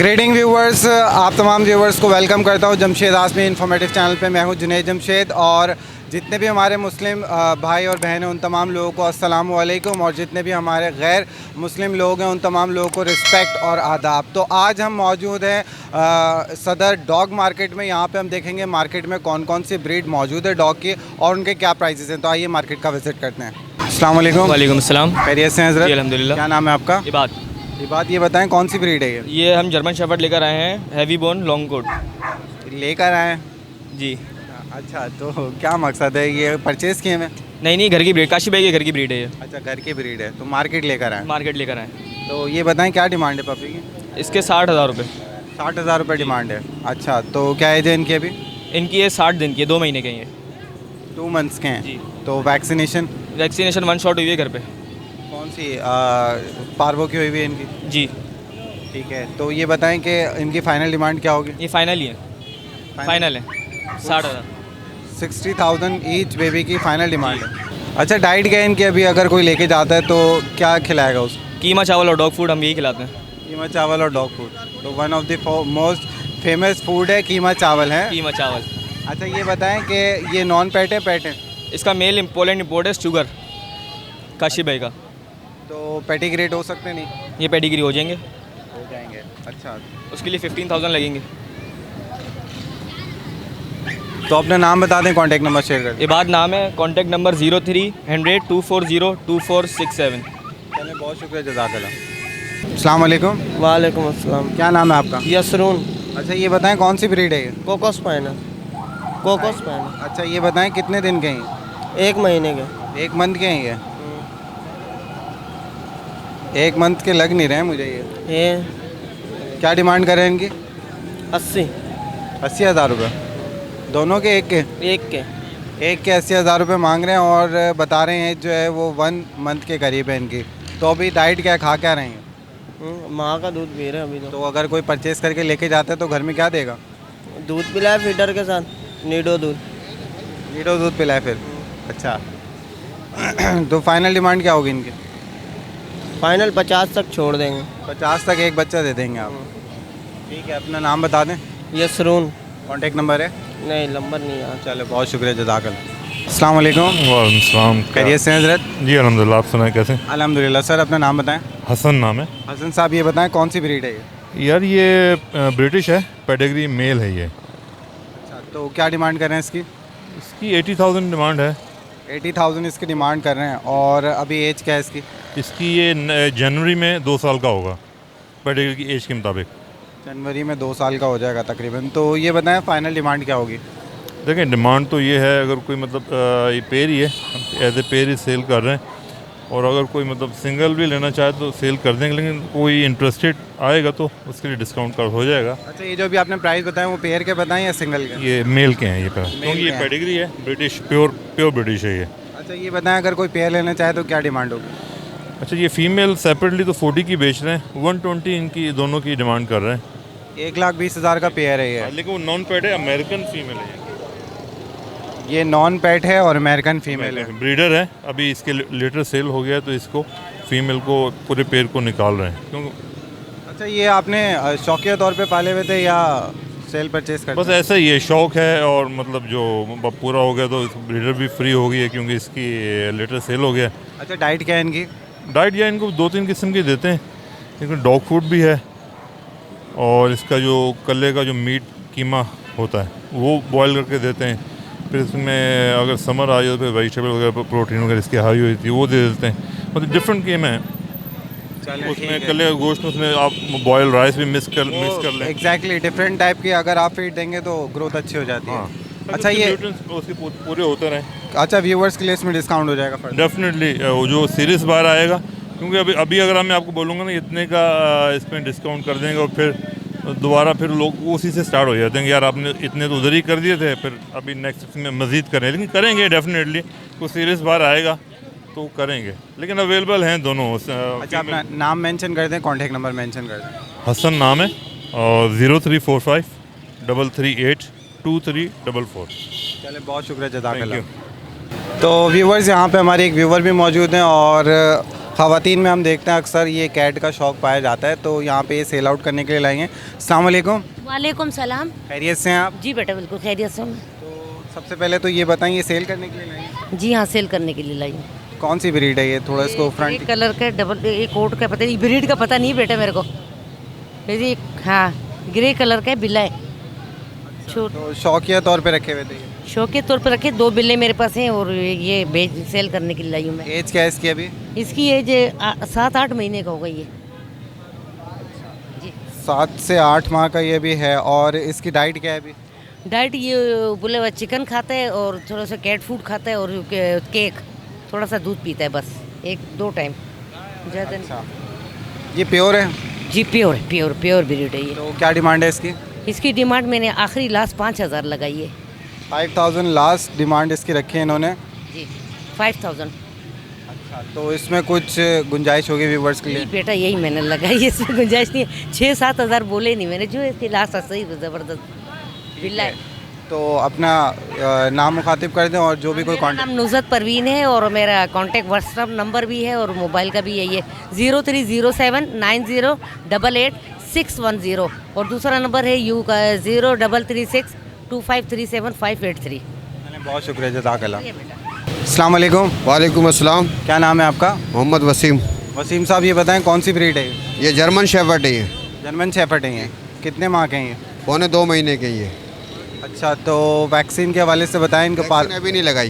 Grating viewers, आप तमाम viewers को वेलकम करता हूँ जमशेद आसमी इन्फॉर्मेटिव चैनल पे। मैं हूँ जुनैद जमशेद और जितने भी हमारे मुस्लिम भाई और बहन हैं उन तमाम लोगों को अस्सलामु अलैकुम, और जितने भी हमारे गैर मुस्लिम लोग हैं उन तमाम लोगों को रिस्पेक्ट और आदाब। तो आज हम मौजूद हैं सदर डॉग मार्केट में। यहाँ पे हम देखेंगे मार्केट में कौन कौन सी ब्रीड मौजूद है डॉग की और उनके क्या प्राइसेस हैं। तो आइए मार्केट का विज़िट करते हैं। अस्सलाम वालेकुम। वालेकुम अस्सलाम। खैरियत से हैं हज़रत? अल्हम्दुलिल्लाह। क्या नाम है आपका? ये बात ये बताएं कौन सी ब्रीड है ये हम जर्मन शेफर्ड लेकर आए हैं, हैवी बोन लॉन्ग कोट लेकर आए हैं? जी। अच्छा, तो क्या मकसद है, ये परचेज़ किए हैं? नहीं, घर की ब्रीड, काशी भाई के घर की ब्रीड है ये। अच्छा, घर की ब्रीड है तो मार्केट लेकर आए। मार्केट लेकर आए। तो ये बताएं क्या डिमांड है पपी की? इसके 60,000 रुपये। 60,000 रुपये डिमांड है। अच्छा, तो क्या एज है इनकी अभी? इनकी ये 60 दिन की है, 2 महीने के हैं ये। 2 मंथ्स के हैं जी। तो वैक्सीनेशन 1 शॉट हुई है घर पे। कौन सी पार्वो की हुई हुई है इनकी? जी। ठीक है, तो ये बताएं कि इनकी फ़ाइनल डिमांड क्या होगी? ये फाइनल ही है, फाइनल है 60,000। 60,000 ईच बेबी की फ़ाइनल डिमांड है। अच्छा, डाइट क्या है इनकी अभी? अगर कोई लेके जाता है तो क्या खिलाएगा उसको? कीमा चावल और डॉग फूड हम यही खिलाते हैं। कीमा चावल और डॉग फूड, तो one of the most famous food है कीमा चावल है। कीमा चावल। अच्छा, ये बताएं कि ये नॉन पेट है पेट है? इसका मेल पोलैंड इंपोर्ट है, शुगर, काशी भाई का। तो पेडिग्रेड हो सकते नहीं? ये पेडिग्री हो जाएंगे। हो जाएंगे। अच्छा, उसके लिए 15,000 लगेंगे। तो अपना नाम बता दें, कॉन्टैक्ट नंबर शेयर कर दें। इबाद नाम है, कॉन्टैक्ट नंबर 030024024027। चलिए, बहुत शुक्रिया, जज़ाकल्लाह। अस्सलाम वालेकुम। वालेकुम अस्सलाम। क्या नाम है आपका? यसरून। अच्छा, ये बताएं कौन सी ब्रीड है ये? Cocos panel. Cocos panel. अच्छा, ये बताएं कितने दिन के हैं? 1 महीने के। 1 मंथ के हैं ये? 1 मंथ के लग नहीं रहे हैं मुझे ये। क्या डिमांड करें इनकी? 80,000 रुपये दोनों के? एक के 80,000 रुपये मांग रहे हैं और बता रहे हैं जो है वो 1 मंथ के करीब है इनकी। तो अभी डाइट क्या खा क्या रहे हैं? माँ का दूध पी रहे हैं अभी तो अगर कोई परचेस करके लेके जाता है तो घर में क्या देगा? दूध पिलाए फीडर के साथ, नीडो दूध पिलाए फिर। अच्छा तो फाइनल डिमांड क्या होगी इनकी? फाइनल 50 तक छोड़ देंगे। 50 तक एक बच्चा दे देंगे आप? ठीक है, अपना नाम बता दें। यसरून। कॉन्टैक्ट नंबर है? नहीं, नंबर नहीं यार। चलो, बहुत शुक्रिया, जज़ाकल्लाह। अस्सलाम वालेकुम। वालेकुम सलाम। खैरियत से हैं हज़रत? जी अल्हम्दुलिल्लाह। आप सुनाए कैसे? अल्हम्दुलिल्लाह। सर, अपना नाम बताएं। हसन नाम है। हसन साहब, ये बताएं कौन सी ब्रीड है ये? यार ये ब्रिटिश है, पेडिग्री मेल है ये। अच्छा, तो क्या डिमांड कर रहे हैं इसकी? इसकी 80,000 डिमांड है। 80,000 इसकी डिमांड कर रहे हैं। और अभी एज क्या है इसकी? इसकी ये जनवरी में 2 साल का होगा पेडिग्री की एज के मुताबिक। जनवरी में 2 साल का हो जाएगा तकरीबन। तो ये बताएं फाइनल डिमांड क्या होगी? देखें, डिमांड तो ये है, अगर कोई मतलब ये पेयर ही है, एज ए पेयर ही सेल कर रहे हैं, और अगर कोई मतलब सिंगल भी लेना चाहे तो सेल कर देंगे, लेकिन कोई इंटरेस्टेड आएगा तो उसके लिए डिस्काउंट कर हो जाएगा। अच्छा, ये जो भी आपने प्राइस बताया वो पेयर के बताएं या सिंगल के? ये मेल के हैं ये पेयर, क्योंकि ये पेडिग्री है, ब्रिटिश प्योर ब्रिटिश है ये। अच्छा, ये बताएं अगर कोई पेयर लेना चाहे तो क्या डिमांड होगी? अच्छा, ये फीमेल सेपरेटली तो 40 की बेच रहे हैं, 120 इनकी दोनों की डिमांड कर रहे हैं। 1,20,000 का पेयर है ये? लेकिन वो नॉन पेट है, अमेरिकन फीमेल है ये नॉन पेट है और अमेरिकन फीमेल है। ब्रीडर है। अभी इसके लेटर सेल हो गया तो इसको फीमेल को पूरे पेयर को निकाल रहे हैं क्योंकि। अच्छा, ये आपने शौकिया तौर पे पाले हुए थे या सेल परचेज कर? बस ऐसा ही है, शौक है, और मतलब जो पूरा हो गया तो ब्रीडर भी फ्री हो गई है क्योंकि इसकी लेटर सेल हो गया। अच्छा, डाइट क्या है इनकी? डाइट या इनको 2-3 किस्म की देते हैं, लेकिन डॉग फूड भी है, और इसका जो कल्ले का जो मीट कीमा होता है वो बॉयल करके देते हैं। फिर इसमें अगर समर आ जाए तो फिर वेजिटेबल वगैरह प्रोटीन वगैरह इसकी हाई हुई थी वो दे देते हैं। मतलब डिफरेंट कीमा है उसमें। कल्ले का गोश्त में उसमें आप बॉयल राइस भी मिक्स कर लें। एग्जैक्टली, डिफरेंट टाइप की अगर आप फीड देंगे तो ग्रोथ अच्छी हो जाती है। हाँ। अच्छा, ये उसके पूरे होते रहे। अच्छा, व्यूवर्स के लिए इसमें डिस्काउंट हो जाएगा? डेफिनेटली वो जो सीरीज बार आएगा, क्योंकि अभी अगर मैं आपको बोलूँगा ना इतने का इसमें डिस्काउंट कर देंगे, और फिर दोबारा फिर लोग उसी से स्टार्ट हो जाते हैं कि यार आपने इतने तो उधर ही कर दिए थे, फिर अभी नेक्स्ट में मज़ीद करें। लेकिन करेंगे डेफिनेटली, कुछ सीरीज बार आएगा तो करेंगे, लेकिन अवेलेबल हैं दोनों। अच्छा, अपना नाम मेंशन कर दें, कॉन्टैक्ट नंबर मेंशन कर दें। हसन नाम है, और 0345 338 2344। चले, बहुत शुक्रिया, जज़ाकल्लाह। तो व्यूवर्स, यहाँ पे हमारे एक व्यूवर भी मौजूद हैं और ख़वातीन में हम देखते हैं अक्सर ये कैट का शौक़ पाया जाता है, तो यहाँ पे ये सेल आउट करने के लिए लाई हैं। अस्सलाम वालेकुम। वालेकुम सलाम। खैरियत से हैं आप? जी बेटा बिल्कुल खैरियत से हूँ। तो सबसे पहले तो ये बताएं, ये सेल करने के लिए लाई हैं? जी हाँ, सेल करने के लिए लाई हूँ। कौन सी ब्रीड है ये? थोड़ा इसको ग्रे फ्रंट कलर का डबल, एक कोट का पता नहीं, ब्रीड का पता नहीं बेटा मेरे को। ये हाँ, ग्रे कलर का बिल्ला है। छोट तो शौकिया तौर पे रखे हुए थे ये। शो के तौर पर रखे, 2 बिल्ले मेरे पास हैं और ये बेच सेल करने के लिए लाई हूँ मैं। एज क्या है इसकी अभी? इसकी एज 7-8 महीने का होगा ये। जी 7 से 8 माह का ये भी है। और इसकी डाइट क्या है अभी? डाइट ये बोले हुआ चिकन खाता है और थोड़ा सा कैट फूड खाता है और केक, थोड़ा सा दूध पीता है बस, 1-2 टाइम, ज़्यादा नहीं। अच्छा, ये प्योर है? जी प्योर है, प्योर ब्रीड है ये। तो क्या डिमांड है इसकी? इसकी डिमांड मैंने आखिरी लास्ट 5,000 लगाई है। 5000 लास्ट डिमांड इसकी रखी है इन्होंने। जी 5,000। अच्छा, तो इसमें कुछ गुंजाइश होगी व्यूवर्स के लिए? बेटा यही मैंने लगाई है, इसमें गुंजाइश नहीं है। 6-7 हज़ार बोले नहीं मैंने, जो इसकी लास्ट सही ज़बरदस्त बिल्ला है। तो अपना नाम मुखातिब कर दें और जो भी कोई मेरा नाम नुज़रत परवीन है और मेरा कांटेक्ट व्हाट्सअप नंबर भी है और मोबाइल का भी यही है 030790888610 और दूसरा नंबर है यू का 03362537 बहुत शुक्रिया, जज़ाकल्लाह। अस्सलाम वालेकुम। वालेकुम अस्सलाम। क्या नाम है आपका? मोहम्मद वसीम। वसीम साहब, ये बताएं कौन सी ब्रीड है ये? ये जर्मन शेफर्ड है ये। जर्मन शेफर्ड है ये। कितने माह के हैं ये? 2.25 महीने के ये। अच्छा, तो वैक्सीन के हवाले से बताएं इनको वैक्सीन अभी नहीं लगाई।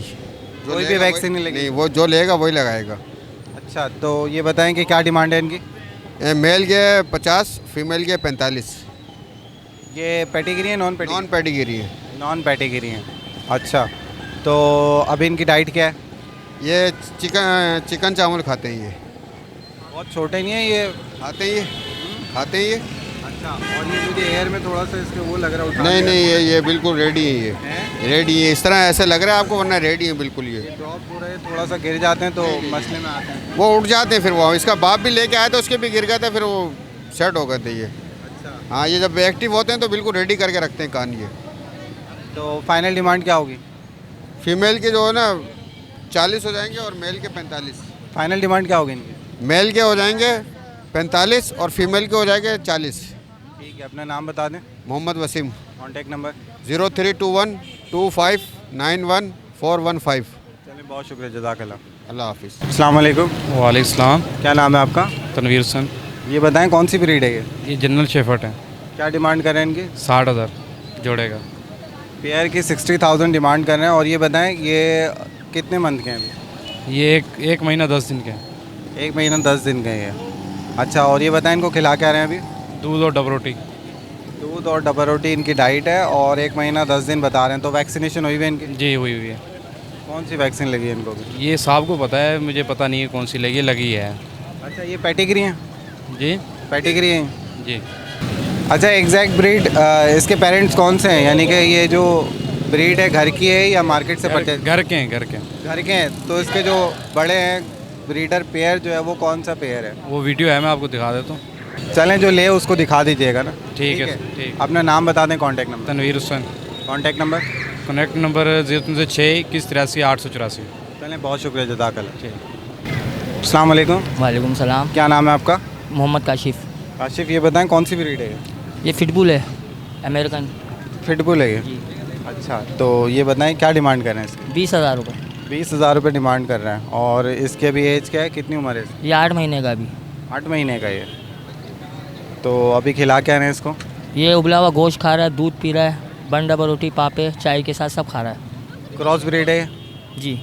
कोई भी वैक्सीन नहीं लगी? नहीं, वो जो लेगा वही लगाएगा। अच्छा, तो ये बताएं कि क्या डिमांड है इनकी? मेल के 50, फीमेल के 45। ये पेडिग्री है नॉन नॉन पेडिगिरी है। नॉन पेडिग्री है। अच्छा, तो अभी इनकी डाइट क्या है? ये चिकन चावल खाते हैं ये। बहुत छोटे नहीं है ये? खाते हैं ये, खाते हैं ये। अच्छा, और ये मुझे एयर में थोड़ा सा इसके वो लग रहा है नहीं नहीं, ये बिल्कुल रेडी है ये। रेडी है, इस तरह ऐसे लग रहा है आपको, वरना रेडी है बिल्कुल ये। ड्रॉप हो रहे, थोड़ा सा गिर जाते हैं तो मसले में आते हैं। वो उठ जाते हैं, फिर वो इसका बाप भी लेके आया था, उसके भी गिर गए थे, फिर वो सेट हो गए थे ये। अच्छा, हाँ, ये जब एक्टिव होते हैं तो बिल्कुल रेडी करके रखते हैं कान ये। तो फाइनल डिमांड क्या होगी? फीमेल के जो है ना 40 हो जाएंगे और मेल के 45। फाइनल डिमांड क्या होगी इनकी? मेल के हो जाएंगे 45 और फीमेल के हो जाएंगे 40। ठीक है, अपना नाम बता दें। मोहम्मद वसीम। Contact number? 0321259415। चलिए, बहुत शुक्रिया, जज़ाकल्लाह। अल्लाह हाफिज़। अस्सलाम वालेकुम। वालेकुम सलाम। क्या नाम है आपका? तनवीर हसन। ये बताएं कौन सी ब्रीड है ये? ये जनरल शेफर्ड है। क्या डिमांड कर रहे हैं इनकी? 60,000 जोड़ेगा। पेयर की 60,000 डिमांड कर रहे हैं। और ये बताएं ये कितने मंथ के हैं अभी? ये एक महीना 10 दिन के हैं। 1 महीना 10 दिन के हैं। अच्छा, और ये बताएं इनको खिला क्या रहे हैं अभी? दूध और डब रोटी। दूध और डबल रोटी इनकी डाइट है और 1 महीना 10 दिन बता रहे हैं। तो वैक्सीनेशन हुई है इनकी? जी हुई है। कौन सी वैक्सीन लगी है इनको भी? ये साहब को पता है, मुझे पता नहीं है कौन सी लगी, लगी है। अच्छा, ये पेडिग्री हैं? जी पेडिग्री हैं। जी। अच्छा, एग्जैक्ट ब्रीड इसके पेरेंट्स कौन से हैं? यानी कि ये जो ब्रीड है घर की है या मार्केट से परचेज? घर के हैं। घर के हैं। तो इसके जो बड़े हैं ब्रीडर पेयर जो है वो कौन सा पेयर है? वो वीडियो है, मैं आपको दिखा देता हूँ। चलें, जो ले उसको दिखा दीजिएगा ना। ठीक है, ठीक। अपना नाम बता दें, contact number. Tanveer Hasan. Contact number? Connect number 03062183 चलें, बहुत शुक्रिया, जज़ाकल्लाह। ठीक। अस्सलाम वालेकुम। वालेकुम सलाम। क्या नाम है आपका? मोहम्मद काशिफ। काशिफ, ये बताएं कौन सी ब्रीड है ये? ये फिटबुल है, अमेरिकन। फिटबुल है ये? जी। अच्छा, तो ये बताएं क्या डिमांड कर रहे हैं इसकी? 20,000 रुपये। 20,000 रुपये डिमांड कर रहे हैं। और इसके अभी एज क्या है, कितनी उम्र है इसकी? ये 8 महीने का अभी। 8 महीने का ये। तो अभी खिला क्या रहे हैं इसको? ये उबला हुआ गोश्त खा रहा है, दूध पी रहा है, बन डबल रोटी पापे चाय के साथ सब खा रहा है। क्रॉस ब्रीड है ये? जी।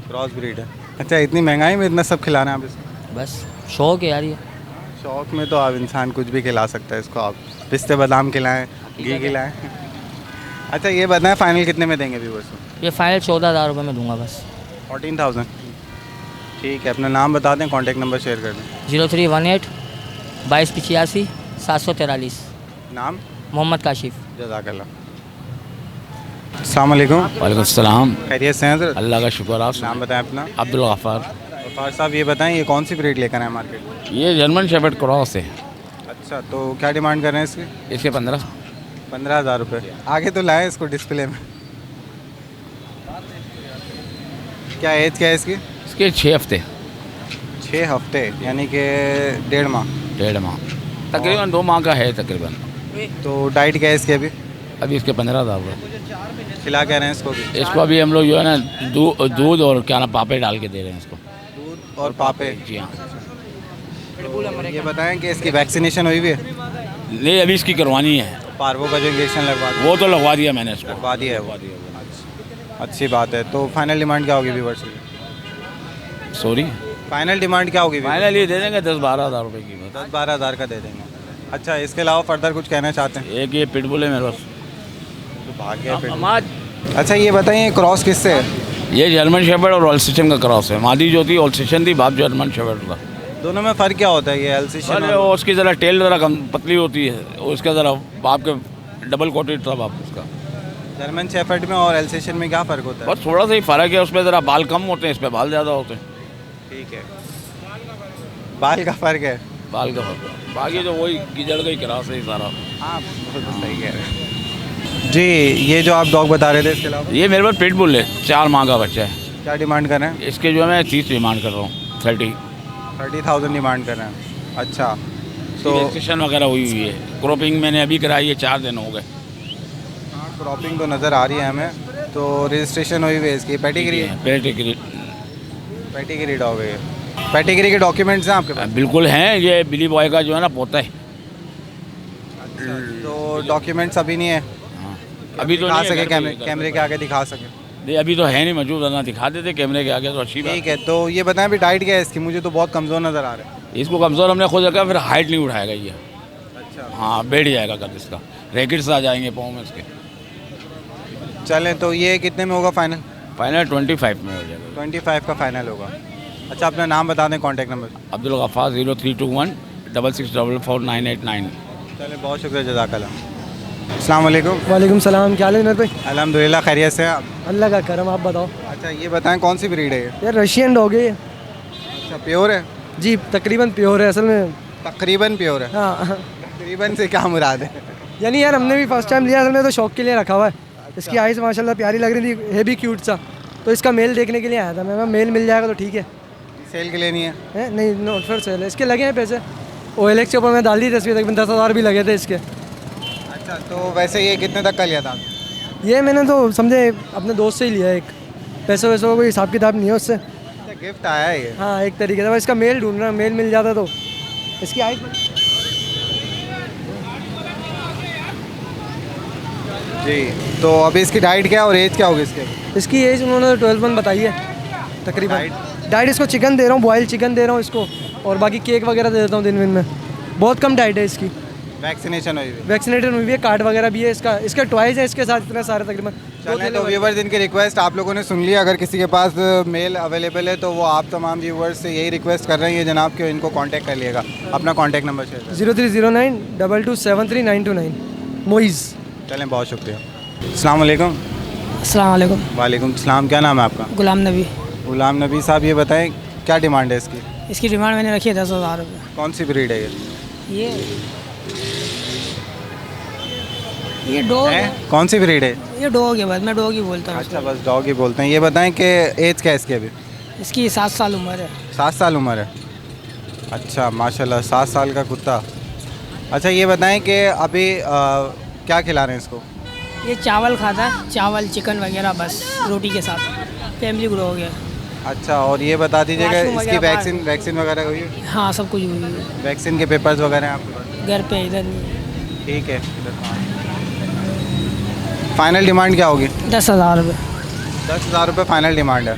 क्रॉस ब्रीड है। अच्छा, इतनी महंगाई में इतना सब खिलाना है आप इसको? बस शौक है यार ये। शौक में तो आप इंसान कुछ भी खिला सकता है इसको। आप पिस्ते बादाम खिलाएं, घी खिलाएं। अच्छा, ये बताएं फाइनल कितने में देंगे व्यूअर्स को? ये फाइनल 14,000 रुपये में दूंगा बस। 14,000। ठीक है, अपना नाम बता दें, कॉन्टैक्ट नंबर शेयर कर दें। 0318 2285 743। नाम? मोहम्मद काशिफ। जज़ाकल्लाह। अस्सलाम वालेकुम। वालेकुम सलाम। खैरियत से हैं हज़रत? अल्लाह का शुक्र। आप नाम बताएं अपना। अब्दुल गफ़ार। गफ़ार साहब, ये बताएं ये कौन सी ब्रीड लेकर आए मार्केट में? ये जर्मन शेफर्ड क्रॉस है। अच्छा, तो क्या डिमांड कर रहे हैं इसकी? इसके 15,000 रुपये। आगे तो लाएँ इसको डिस्प्ले में। क्या एज क्या है इसकी? इसके 6 हफ्ते। 6 6 हफ्ते यानी कि 1.5 माह। 1.5 माह तकरीबन 2 माह का है तकरीबन। तो डाइट क्या है इसकी अभी? अभी इसके 15,000 रुपये। खिला क्या रहे हैं इसको भी? इसको अभी हम लोग जो है ना दूध और क्या ना पापे डाल के दे रहे हैं इसको। दूध और पापे। जी हाँ। ये बताएं कि इसकी वैक्सीनेशन हुई हुई है? नहीं अभी इसकी करवानी है। पार्वो का जो इंजेक्शन लगवा वो तो लगवा दिया मैंने इसको। लगवा दिया है वो। अच्छी बात है। तो फाइनल डिमांड क्या होगी व्यूअर्स की? सॉरी फाइनल डिमांड क्या होगी? फाइनल ये दे देंगे 10-12 हज़ार रुपये की। 10-12 हज़ार का दे देंगे। अच्छा, इसके अलावा फर्दर कुछ कहना चाहते हैं? एक ये पिटबुल है मेरे पास। तो भाग गया फिर। हमारा अच्छा, ये बताइए क्रॉस किससे है? ये जर्मन शेफर्ड और ऑल्सेशन का क्रॉस है। मादी जो थी ऑल्सेशन थी, बाप जर्मन शेफर्ड था। दोनों में फ़र्क क्या होता है? ये एल्सेशियन अरे वो उसकी ज़रा टेल ज़रा कम पतली होती है, उसका ज़रा बाप के डबल कोटेड था बाप उसका। जर्मन शेफर्ड में और एल्सेशियन में क्या फ़र्क होता है? बस थोड़ा सा ही फ़र्क है, उसमें ज़रा बाल कम होते हैं, इस पर बाल ज़्यादा होते हैं। ठीक है, बाल का फ़र्क है। बाल का फर्क है, बाकी तो वही गिजड़ गई क्रॉस है सारा। हाँ, बिल्कुल सही कह रहे हैं जी। ये जो आप डॉग बता रहे थे, इसके अलावा ये मेरे पास पिटबुल है, 4 माह का बच्चा है। क्या डिमांड कर रहे हैं? इसके जो है मैं 30 डिमांड कर रहा हूँ। 30,000 डिमांड कर रहे हैं। अच्छा, तो तो रजिस्ट्रेशन वगैरह हुई हुई है। क्रॉपिंग मैंने अभी कराई है, 4 दिन हो गए। क्रॉपिंग तो नज़र आ रही है हमें। तो रजिस्ट्रेशन हुई हुई है इसकी? पेडिग्री डॉग है। पेडिग्री के डॉक्यूमेंट्स हैं आपके पास? बिल्कुल हैं, ये बिली बॉय का जो है ना पोता है। तो डॉक्यूमेंट्स अभी नहीं है? हाँ अभी तो दिखा नहीं है, सके? घर पे- कैमरे के आगे दिखा सके? नहीं अभी तो है नहीं मौजूद, वरना दिखा देते कैमरे के आगे तो अच्छी बात। ठीक है। तो ये बताएं अभी डाइट क्या है इसकी? मुझे तो बहुत कमज़ोर नज़र आ रहा है। इसको कमज़ोर हमने खुद रखा, फिर हाइट नहीं उठाएगा ये। अच्छा, हाँ बैठ जाएगा कद इसका, रैकेट्स आ जाएंगे पाँव में इसके। चलें तो ये कितने में होगा फाइनल? फाइनल 25 में हो जाएगा। 25 का फाइनल होगा। अच्छा, अपना नाम बता दें, कॉन्टैक्ट नंबर। अब्दुल गफ़ार 0321 6644 चले, बहुत शुक्रिया, जज़ाकल्लाह। अस्सलाम वालेकुम। वालेकुम सलाम। क्या हाल है भाई? अल्हम्दुलिल्लाह, खैरियत से हैं आप? अल्लाह का करम। आप बताओ। अच्छा, ये बताएं कौन सी ब्रीड है ये? यार रशियन डॉग है ये। अच्छा, प्योर है? जी तकरीबन प्योर है असल में। तकरीबन प्योर है? हाँ तकरीबन से क्या मुराद है? यानी यार हमने भी फर्स्ट टाइम लिया, असल में तो शौक के लिए रखा हुआ है। इसकी आइज़ माशाल्लाह प्यारी लग रही थी, है भी क्यूट सा। तो इसका मेल देखने के लिए आया था मैं। मेल मिल जाएगा तो ठीक है। सेल के लिए नहीं है? नहीं, नोट फॉर सेल है। इसके लगे हैं पैसे। OLX के ऊपर मैं डाल दी तस्वीर, तकरीबन 10,000 भी लगे थे इसके। अच्छा, तो वैसे ये कितने तक का लिया था? ये मैंने तो समझे अपने दोस्त से ही लिया है। एक पैसों वैसों का कोई हिसाब किताब नहीं है उससे। अच्छा, गिफ्ट आया है ये? हाँ एक तरीके से। इसका मेल ढूंढ रहा, मेल मिल जाता तो। इसकी आइज़ जी। तो अभी इसकी डाइट क्या है और एज क्या होगी इसके? इसकी एज उन्होंने 12 मंथ बताई है तकरीबन। डाइट इसको चिकन दे रहा हूँ, बॉयल चिकन दे रहा हूँ इसको, और बाकी केक वगैरह दे देता हूँ दिन में। बहुत कम डाइट है इसकी। वैक्सीनेशन हुई हुई? वैक्सीनेटेड हुई है, कार्ड वगैरह भी है इसका। इसके टॉयज़ है इसके साथ इतने सारे तकरीबन। चलें, तो व्यूवर्स इनकी रिक्वेस्ट आप लोगों ने सुन लिया। अगर किसी के पास मेल अवेलेबल है तो वो आप तमाम व्यूवर्स से यही रिक्वेस्ट कर रहे हैं जनाब कि इनको कांटेक्ट कर लिएगा। अपना कांटेक्ट नंबर शेयर करें। 0309 2273 मोइज़। चलें, बहुत शुक्रिया। अस्सलाम वालेकुम। अस्सलाम वालेकुम। वालेकुम सलाम। क्या नाम है आपका? गुलाम नबी। गुलाम नबी साहब, ये बताएं क्या डिमांड है इसकी? इसकी डिमांड मैंने रखी है 10,000 रुपये। कौन सी ब्रीड है ये? ये डॉग है। कौन सी ब्रीड है? ये डॉग है, बस मैं डॉग ही बोलता हूँ। अच्छा, बस डॉग ही बोलते हैं। ये बताएं कि एज क्या है इसकी अभी? इसकी 7 साल उम्र है। 7 साल उम्र है? अच्छा, माशाल्लाह, 7 साल का कुत्ता। अच्छा, ये बताएं कि अभी क्या खिला रहे हैं इसको? ये चावल खाता है, चावल चिकन वगैरह, बस रोटी के साथ। फैमिली ग्रो हो गया। अच्छा, और ये बता दीजिएगा वॉशरूम इसकी वगैरह वैक्सीन वगैरह हुई है? हाँ सब कुछ हुई है। वैक्सीन के पेपर्स वगैरह हैं आपके पास? घर पे इधर नहीं। ठीक है। फाइनल डिमांड क्या होगी? 10,000 रुपये। 10,000 रुपये फाइनल डिमांड है।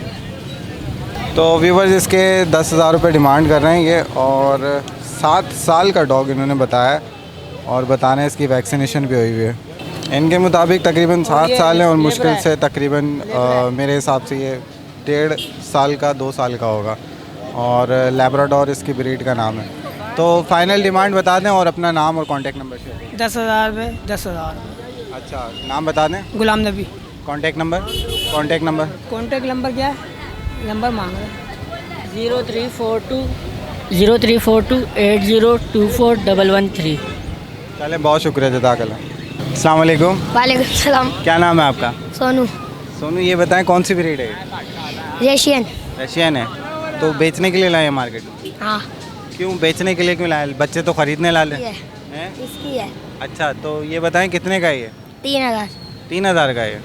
तो व्यूवर्स इसके 10,000 रुपये डिमांड कर रहे हैं ये, और 7 साल का डॉग इन्होंने बताया, और बता रहे हैं इसकी वैक्सीनेशन भी हुई हुई है। इनके मुताबिक तकरीबन 7 साल हैं, और मुश्किल से तकरीबन मेरे हिसाब से ये 1.5 साल का 2 साल का होगा, और लैब्राडोर इसकी ब्रीड का नाम है। तो फाइनल डिमांड बता दें और अपना नाम और कॉन्टैक्ट नंबर शेयर करें। 10,000 रुपये। 10,000। अच्छा, नाम बता दें। Ghulam Nabi. Contact number? Contact number क्या है? नंबर मांग रहे हैं। 0342 80241113। चले, बहुत शुक्रिया, जज़ाकल्लाह। अस्सलाम वालेकुम। वालेकुम सलाम। क्या नाम है आपका? सोनू। सोनू, ये बताएं कौन सी ब्रीड है? रशियन। रशियन है? तो बेचने के लिए लाए हैं मार्केट में? हाँ क्यों बेचने के लिए क्यों लाए? बच्चे तो खरीदने ला ले ये हैं? इसकी है अच्छा, तो ये बताएं कितने का है ये? 3000 3,000 का है ये?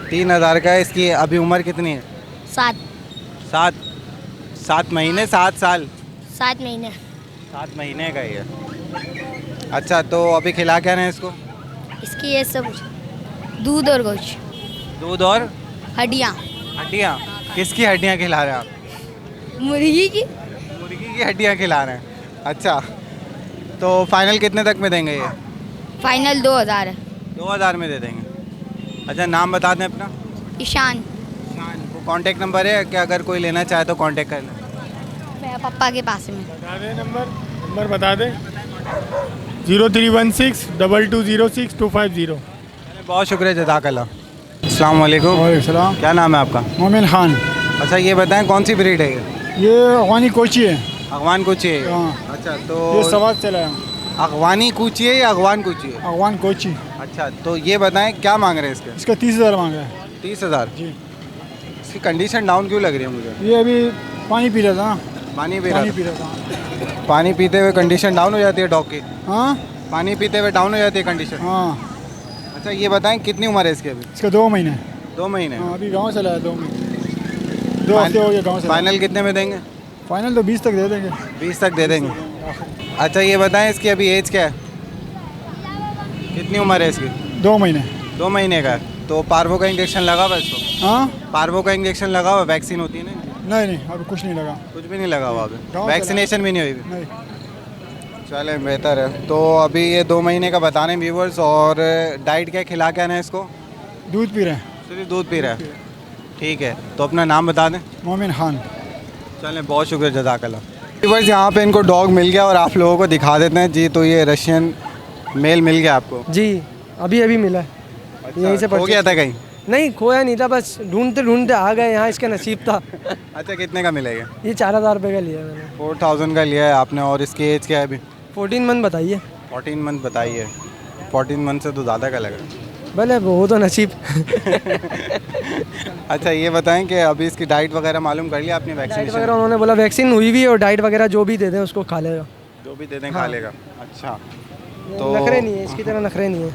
3,000 का है। इसकी अभी उम्र कितनी है? 7 7 महीने 7 साल? 7 महीने 7 महीने का ही है। अच्छा, तो अभी खिला क्या रहे हैं इसको? इसकी ये सब दूध और गोश्त दूध और हड्डियाँ हड्डियाँ? किसकी हड्डियाँ खिला रहे हैं आप? मुर्गी की मुर्गी की हड्डियाँ खिला रहे हैं। अच्छा, तो फाइनल कितने तक में देंगे ये? फाइनल 2000 है 2,000 में दे देंगे। अच्छा, नाम बता दें अपना। ईशान वो कांटेक्ट नंबर है कि अगर कोई लेना चाहे तो कांटेक्ट कर लें? मेरा पापा के पास में बता दें नंबर बता दें 03162206 बहुत शुक्रिया, जज़ाकल्लाह। अस्सलाम वालेकुम। सलाम। क्या नाम है आपका? मोमिन खान। अच्छा, ये बताएं कौन सी ब्रीड है ये? ये अफगानी कोची है। अगवान कुची है? हाँ। अच्छा, तो ये सवाल चला है। अगवानी कुची है या अगवान कुची है? अफगान कोची। अच्छा, तो ये बताएं क्या मांग रहे हैं इसके? इसका 30,000 मांग रहा है। 30,000? जी। इसकी कंडीशन डाउन क्यों लग रही है मुझे? ये अभी पानी पी रहा था ना। पानी पी पानी रहा पी रहा था। पानी पीते हुए कंडीशन डाउन हो जाती है डॉग की? हाँ पानी पीते हुए डाउन हो जाती है कंडीशन? हाँ। अच्छा, ये बताएं कितनी उम्र है इसकी अभी? इसका 2 महीने। 2 महीने? हाँ, अभी गाँव चला है 2 महीने। 2 हफ्ते हो गए गाँव से। फाइनल कितने में देंगे? फाइनल तो 20 तक दे देंगे। 20 तक दे देंगे। अच्छा, ये बताएं इसकी अभी एज क्या है? कितनी उम्र है इसकी? 2 महीने। 2 महीने का है। तो पार्वो का इंजेक्शन लगा हुआ है इसको? हाँ। पार्वो का इंजेक्शन लगा हुआ, वैक्सीन होती है ना? नहीं अभी कुछ नहीं लगा। कुछ भी नहीं लगा हुआ अभी? गाँव वैक्सीनेशन भी नहीं हुई अभी? नहीं। चले, बेहतर है। तो अभी ये 2 महीने का बता रहे हैं व्यूवर्स। और डाइट क्या खिला क्या है इसको? दूध पी रहे हैं। सिर्फ दूध पी रहा है? ठीक है, तो अपना नाम बता दें। मोमिन खान। चलें, बहुत शुक्रिया, जज़ाकल्लाह। व्यूवर्स, यहाँ पे इनको डॉग मिल गया और आप लोगों को दिखा देते हैं जी। तो ये रशियन मेल मिल गया आपको? जी, अभी मिला है। यहीं से हो गया था कहीं? नहीं, खोया नहीं था, बस ढूंढते आ गए यहाँ, इसका नसीब था। अच्छा, कितने का मिलेगा? ये 4,000 रुपये का लिया मैंने। 4,000 का लिया है आपने। और इसकी एज क्या है अभी? 14 मंथ बताइए। 14 मंथ बताइए। 14 मंथ से तो ज़्यादा का लगा। भले वो तो नसीब। अच्छा, ये बताएं कि अभी इसकी डाइट वगैरह मालूम कर लिया आपने? डाइट वैक्सीनेशन वगैरह उन्होंने बोला वैक्सीन हुई भी है और डाइट वगैरह जो भी दे दें उसको खा लेगा। जो भी दे दें हाँ। खा लेगा? अच्छा, तो नखरे नहीं है इसकी तरह, नखरे नहीं है।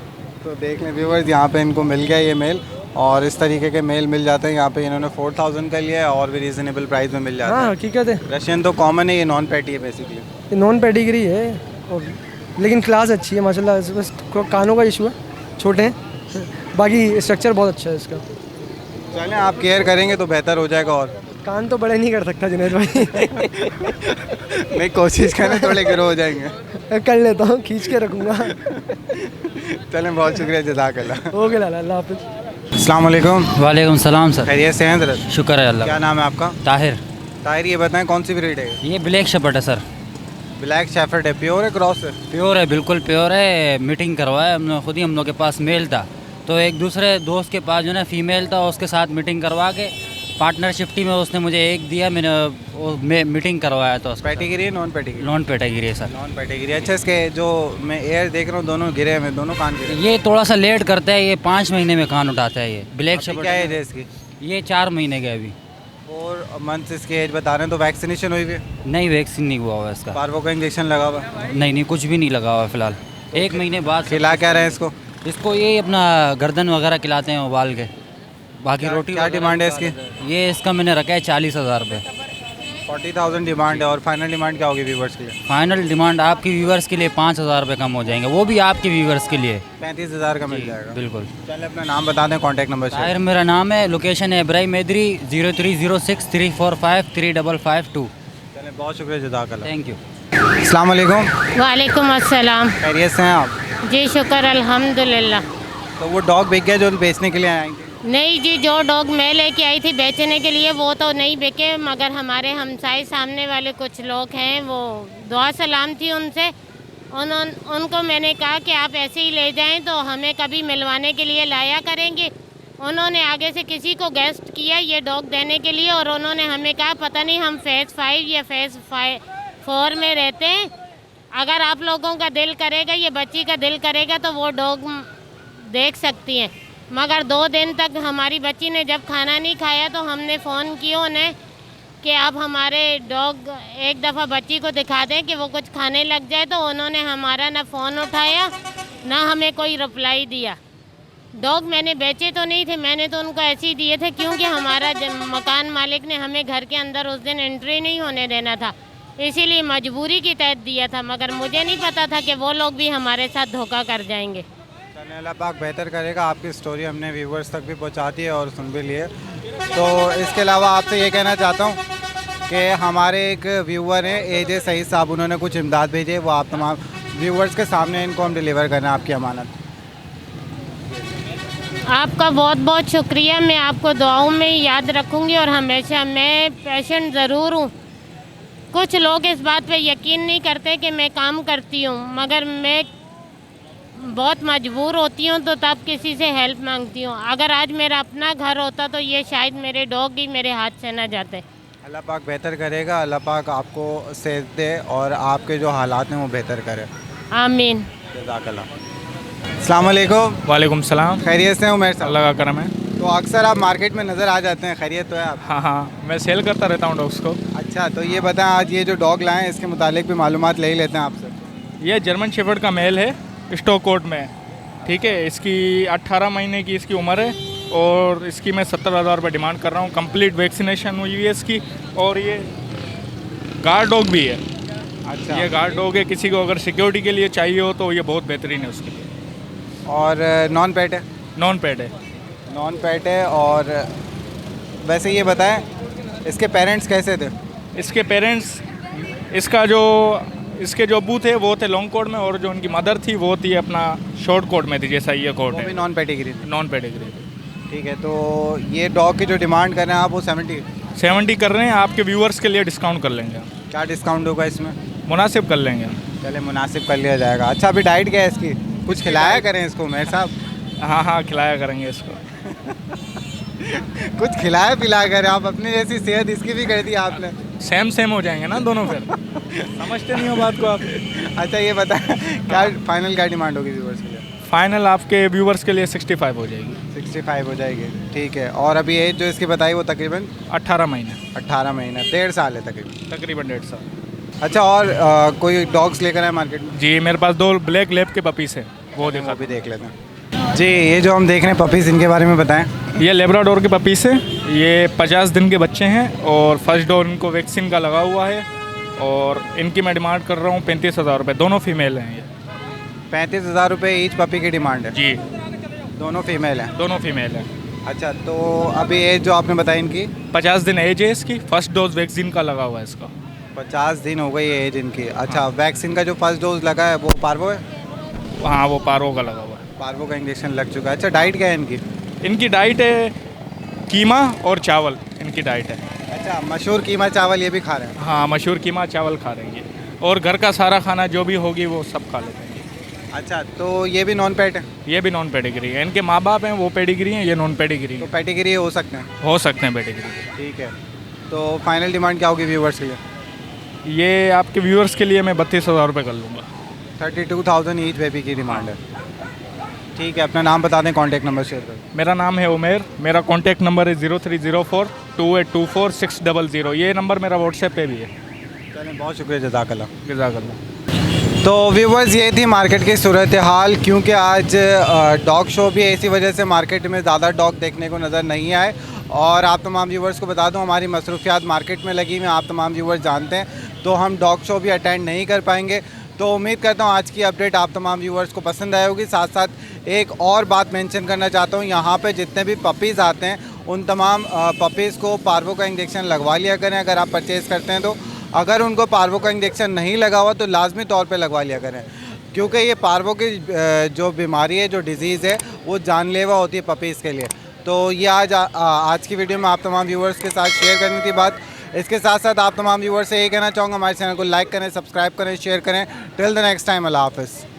तो देख लें व्यूवर्स, यहाँ पे इनको मिल गया ये मेल। और इस तरीके के मेल मिल जाते हैं यहाँ पे। इन्होंने 4,000 का लिया है और भी रीज़नेबल प्राइस में मिल जाता हाँ, है। हकीकत है। रशियन तो कॉमन है, ये नॉन पैटी है बेसिकली। ये नॉन पेडिग्री है और लेकिन क्लास अच्छी है माशाल्लाह। बस कानों का इशू है, छोटे हैं, बाकी स्ट्रक्चर बहुत अच्छा है इसका। चलें, आप केयर करेंगे तो बेहतर हो जाएगा। और कान तो बड़े नहीं कर सकता जुनैद भाई। मैं कोशिश करें थोड़े ग्रो हो जाएंगे। कर लेता हूँ, खींच के रखूँगा। चलें, बहुत शुक्रिया, जज़ाकल्लाह। ओके लाला, अल्लाह हाफिज़। अस्सलाम वालेकुम। वालेकुम सलाम सर। खैरियत से हैं हज़रत? शुक्र है अल्लाह क्या का। नाम है आपका? ताहिर। ताहिर, ये बताएं कौन सी ब्रीड है? ये ब्लैक शेपर्ड है सर। ब्लैक शेफर्ड है? प्योर है क्रॉस है? प्योर है, बिल्कुल प्योर है। मीटिंग करवाया हमने खुद ही। हम लोग के पास मेल था तो एक दूसरे दोस्त के पास जो है फीमेल था, उसके साथ मीटिंग करवा के पार्टनरशिफ्टी में उसने मुझे एक दिया। मैंने मीटिंग करवाया तो पैटीगिरी है नॉन पैटीगिरी? नॉन पेटागिरी है सर। नॉन पैटीगिरी। अच्छा, इसके जो मैं एयर देख रहा हूँ दोनों गिरे हैं, दोनों कान गिरे। ये थोड़ा सा लेट करता है, ये 5 महीने में कान उठाता है। ये ब्लैक शेपर्ड। क्या एज है इसकी? ये 4 महीने का अभी। 4 मंथ्स इसकी एज बता रहे हैं। तो वैक्सीनेशन हुई हुई है? नहीं, वैक्सीन नहीं हुआ हुआ इसका। पार्वो का इंजेक्शन लगा हुआ? नहीं, कुछ भी नहीं लगा हुआ फिलहाल। 1 महीने बाद। खिला क्या रहे हैं इसको? इसको ये अपना गर्दन वगैरह खिलाते हैं उबाल के। बाकी रोटी क्या डिमांड है इसकी? ये इसका मैंने रखा है 40,000 रुपये। 40,000 डिमांड है। और फाइनल डिमांड क्या होगी व्यूवर्स के लिए? फाइनल डिमांड आपकी व्यूवर्स के लिए 5,000 रुपये कम हो जाएंगे, वो भी आपके व्यूवर्स के लिए। 35,000 का मिल जाएगा? बिल्कुल। चलिए, अपना नाम बता दें, कॉन्टैक्ट नंबर। ताहिर मेरा नाम है, लोकेशन है इब्राहिम मैदरी, 030634535552। चलिए, बहुत शुक्रिया, जज़ाकल्लाह। Thank you. अस्सलाम वालेकुम। वालेकुम अस्सलाम। खैरियत से हैं आप? जी शुक्र अल्हम्दुलिल्लाह। तो वो डॉग बिक गया जो बेचने के लिए आएंगे? नहीं जी, जो डॉग मैं लेके आई थी बेचने के लिए वो तो नहीं बिके, मगर हमारे हमसाए सामने वाले कुछ लोग हैं, वो दुआ सलाम थी उनसे। उनको मैंने कहा कि आप ऐसे ही ले जाएं तो हमें कभी मिलवाने के लिए लाया करेंगे। उन्होंने आगे से किसी को गेस्ट किया ये डॉग देने के लिए और उन्होंने हमें कहा पता नहीं हम फेज़ 5 या फेज़ 4 में रहते हैं, अगर आप लोगों का दिल करेगा, ये बच्ची का दिल करेगा तो वो डॉग देख सकती हैं। मगर 2 दिन तक हमारी बच्ची ने जब खाना नहीं खाया तो हमने फ़ोन किया उन्हें कि आप हमारे डॉग एक दफ़ा बच्ची को दिखा दें कि वो कुछ खाने लग जाए, तो उन्होंने हमारा ना फ़ोन उठाया ना हमें कोई रिप्लाई दिया। डॉग मैंने बेचे तो नहीं थे, मैंने तो उनको ऐसे ही दिए थे क्योंकि हमारा मकान मालिक ने हमें घर के अंदर उस दिन एंट्री नहीं होने देना था, इसीलिए मजबूरी के तहत दिया था। मगर मुझे नहीं पता था कि वो लोग भी हमारे साथ धोखा कर जाएंगे। अल्लाह पाक बेहतर करेगा। आपकी स्टोरी हमने व्यूवर्स तक भी पहुंचा दी है और सुन भी लिए। तो इसके अलावा आपसे ये कहना चाहता हूँ कि हमारे एक व्यूवर हैं AJ सईद साहब, उन्होंने कुछ इमदाद भेजे, वो आप तमाम व्यूवर्स के सामने इनको हम डिलीवर करना है, आपकी अमानत। आपका बहुत बहुत शुक्रिया। मैं आपको दुआओं में याद रखूँगी और हमेशा मैं पेशेंट ज़रूर हूँ। कुछ लोग इस बात पे यकीन नहीं करते कि मैं काम करती हूँ, मगर मैं बहुत मजबूर होती हूँ तो तब किसी से हेल्प मांगती हूँ। अगर आज मेरा अपना घर होता तो ये शायद मेरे डॉग ही मेरे हाथ से न जाते। अल्लाह पाक बेहतर करेगा, अल्लाह पाक आपको सेहत दे और आपके जो हालात हैं वो बेहतर करे। आमीन। जज़ाकल्लाह। अस्सलाम वालेकुम। वालेकुम सलाम। खैरियत से उमर साहब? अल्लाह का करम है। तो अक्सर आप मार्केट में नज़र आ जाते हैं, खैरियत तो है आप? हाँ हाँ, मैं सेल करता रहता हूँ डॉग्स को। अच्छा, तो ये बताएं आज ये जो डॉग लाएँ इसके मुतालिक भी मालूमात ले ही लेते हैं आपसे। ये जर्मन शेफर्ड का मेल है, स्टॉक कोट में, ठीक है। इसकी 18 महीने की इसकी उम्र है और इसकी मैं 70,000 रुपये डिमांड कर रहा हूँ। कंप्लीट वैक्सीनेशन हुई है इसकी और ये गार्ड डॉग भी है। अच्छा, ये गार्ड डॉग है, किसी को अगर सिक्योरिटी के लिए चाहिए हो तो ये बहुत बेहतरीन है उसके लिए। और नॉन पेट है? नॉन पेड है। नॉन पेट है। और वैसे ये बताएं इसके पेरेंट्स कैसे थे? इसके पेरेंट्स, इसके जो अब्बू थे वो थे लॉन्ग कोट में और जो उनकी मदर थी वो थी अपना शॉर्ट कोट में थी, जैसा ये कोट है। नॉन पेडिग्री थी? Non pedigree. ठीक है, तो ये डॉग की जो डिमांड कर रहे हैं आप वो 70 कर रहे हैं। आपके व्यूअर्स के लिए डिस्काउंट कर लेंगे। क्या डिस्काउंट होगा इसमें? मुनासिब कर लेंगे। चले मुनासिब कर लिया जाएगा। अच्छा, अभी डाइट क्या है इसकी? कुछ खिलाया करें इसको मेरे साहब। हाँ हाँ, खिलाया करेंगे इसको। कुछ खिलाया पिलाया करें आप, अपनी जैसी सेहत इसकी भी कर दी आपने। सेम हो जाएंगे ना दोनों फिर। समझते नहीं हो बात को आप। अच्छा, ये बताएं क्या फाइनल क्या डिमांड होगी व्यूवर्स के लिए? फाइनल आपके व्यूवर्स के लिए 65 हो जाएगी। 65 हो जाएगी, ठीक है। और अभी एज जो इसकी बताई वो तकरीबन 18 महीने। 18 महीने, 1.5 साल है तकरीबन। 1.5 साल। अच्छा, और कोई डॉग्स लेकर आए मार्केट में? जी, मेरे पास 2 ब्लैक लैब के पपीस हैं, वो देखा भी देख लेते हैं। जी, ये जो हम देख रहे हैं पपीज़, इनके बारे में बताएं। ये लेब्राडोर के पपीस है। ये 50 दिन के बच्चे हैं और फर्स्ट डोज इनको वैक्सीन का लगा हुआ है और इनकी मैं डिमांड कर रहा हूँ 35,000 रुपये। दोनों फीमेल हैं ये। 35,000 रुपये ईच पपी की डिमांड है? जी, दोनों फीमेल हैं? दोनों फीमेल हैं। अच्छा, तो अभी एज जो आपने बताई इनकी? 50 दिन एज है इसकी। फर्स्ट डोज वैक्सीन का लगा हुआ है इसका। 50 दिन हो गई एज इनकी। अच्छा, वैक्सीन का जो फर्स्ट डोज लगा है वो पार्वो है? हाँ, वो पारो का लगा हुआ है। पार्वो का इंजेक्शन लग चुका है। अच्छा, डाइट क्या है इनकी? इनकी डाइट है कीमा और चावल, इनकी डाइट है। अच्छा, मशहूर कीमा चावल ये भी खा रहे हैं? हाँ, मशहूर कीमा चावल खा रहे हैं ये और घर का सारा खाना जो भी होगी वो सब खा लेते हैं। अच्छा, तो ये भी नॉन पेट है? ये भी नॉन पेडिग्री है। इनके माँ बाप हैं वो पेडिग्री हैं, ये नॉन पेडिग्री तो पेडिग्री हो सकते हैं? हो सकते हैं पेडिग्री। ठीक है, तो फाइनल डिमांड क्या होगी व्यूवर्स के लिए? ये आपके व्यूअर्स के लिए मैं 32,000 रुपये कर लूँगा। 32,000 ईच बेबी की डिमांड है। ठीक है, अपना नाम बता दें, कॉन्टैक्ट नंबर शेयर करें। मेरा नाम है उमेर। मेरा कॉन्टैक्ट नंबर है 03042824 ये नंबर मेरा व्हाट्सएप पे भी है। चलें, बहुत शुक्रिया, जज़ाकल्लाह। जज़ाकल्लाह। तो व्यूवर्स, ये थी मार्केट की सूरत हाल। क्योंकि आज डॉग शो भी है, इसी वजह से मार्केट में ज़्यादा डॉग देखने को नज़र नहीं आए। और आप तमाम व्यूवर्स को बता दूं, हमारी मसरूफियात मार्केट में लगी हुई, आप तमाम व्यूवर्स जानते हैं, तो हम डॉग शो भी अटेंड नहीं कर पाएंगे। तो उम्मीद करता हूं आज की अपडेट आप तमाम व्यूवर्स को पसंद आई होगी। साथ साथ एक और बात मेंशन करना चाहता हूं, यहाँ पे जितने भी पपीज़ आते हैं उन तमाम पपीज़ को पार्वो का इंजेक्शन लगवा लिया करें अगर आप परचेज़ करते हैं तो। अगर उनको पार्वो का इंजेक्शन नहीं लगा हुआ तो लाजमी तौर पे लगवा लिया करें, क्योंकि ये पार्वो की जो बीमारी है, जो डिज़ीज़ है, वो जानलेवा होती है पपीज़ के लिए। तो ये आज की वीडियो में आप तमाम व्यूवर्स के साथ शेयर करनी थी बात। इसके साथ साथ आप तमाम व्यूवर्स से ये कहना चाहूँगा, हमारे चैनल को लाइक करें, सब्सक्राइब करें, शेयर करें। टिल द नेक्स्ट टाइम, अल्लाह हाफ़िज़।